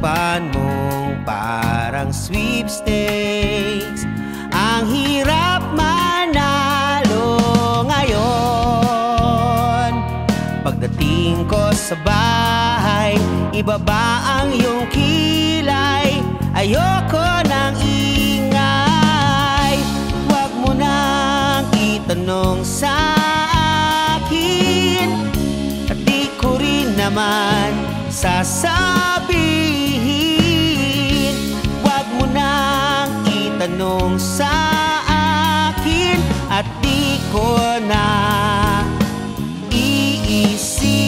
takpan mong parang sweepstakes. Ang hirap manalo ngayon. Pagdating ko sa bahay, ibaba ang iyong kilay. Ayoko ng ingay. Huwag mo nang itanong sa akin, at di ko rin naman sasabihin. Huwag mo nang itanong sa akin, at di ko na iisipin.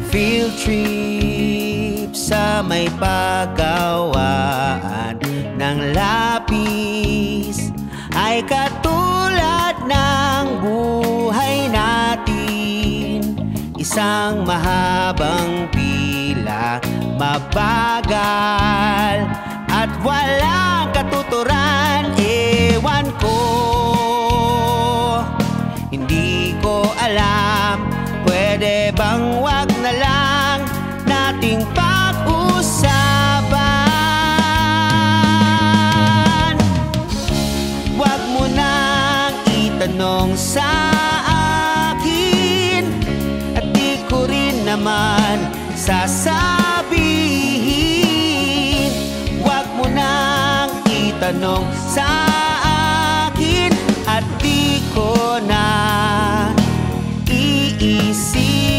Field trip sa may paggawaan ng lapis ay katulad ng buhay natin. Isang mahabang pila, mabagal at walang katuturan. Ewan ko, hindi ko alam. Pwede bang wag na lang nating pag-usapan? Wag mo nang itanong sa akin, at di ko rin naman sasabihin. Wag mo nang itanong sa akin, at di ko na iisipin.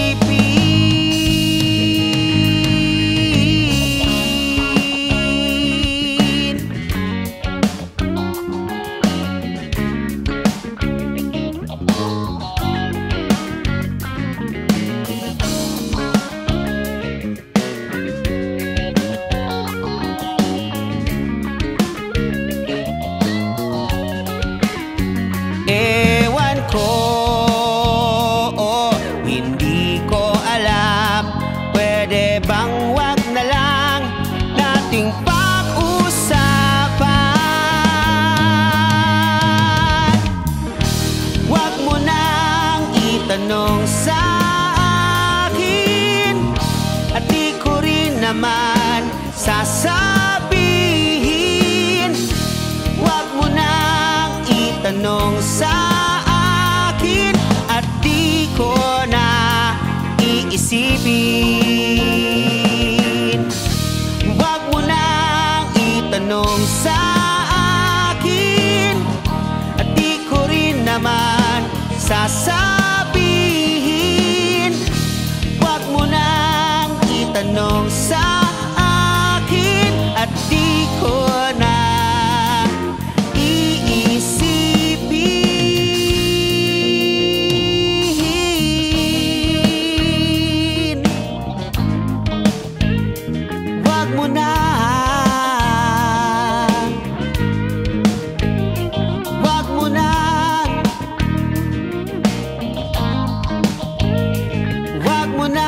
Ewan ko, hindi ko alam. Pwede bang wag na lang nating pag-usapan? Wag mo nang itanong sa akin, at di ko rin naman sasabihin. Wag mo nang itanong sa akin, at di ko na iisipin. Wag mo nang itanong sa akin, at di ko rin naman sasabihin. Wag mo nang itanong sa akin, at di ko na iisipin. Wag mo na. Wag mo na. Wag mo na.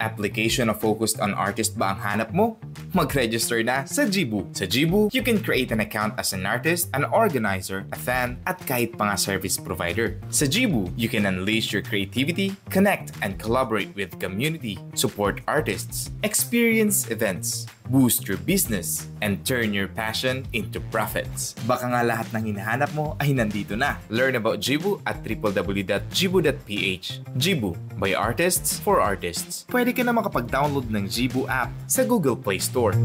Application na focused on artist ba ang hanap mo? Mag-register na sa Jibu. Sa Jibu, you can create an account as an artist, an organizer, a fan, at kahit pa nga service provider. Sa Jibu, you can unleash your creativity, connect and collaborate with community, support artists, experience events, boost your business, and turn your passion into profits. Baka nga lahat ng hinahanap mo ay nandito na. Learn about Jibu at www.jibu.ph. Jibu, by artists for artists. Pwede ka na makapag-download ng Jibu app sa Google Play Store.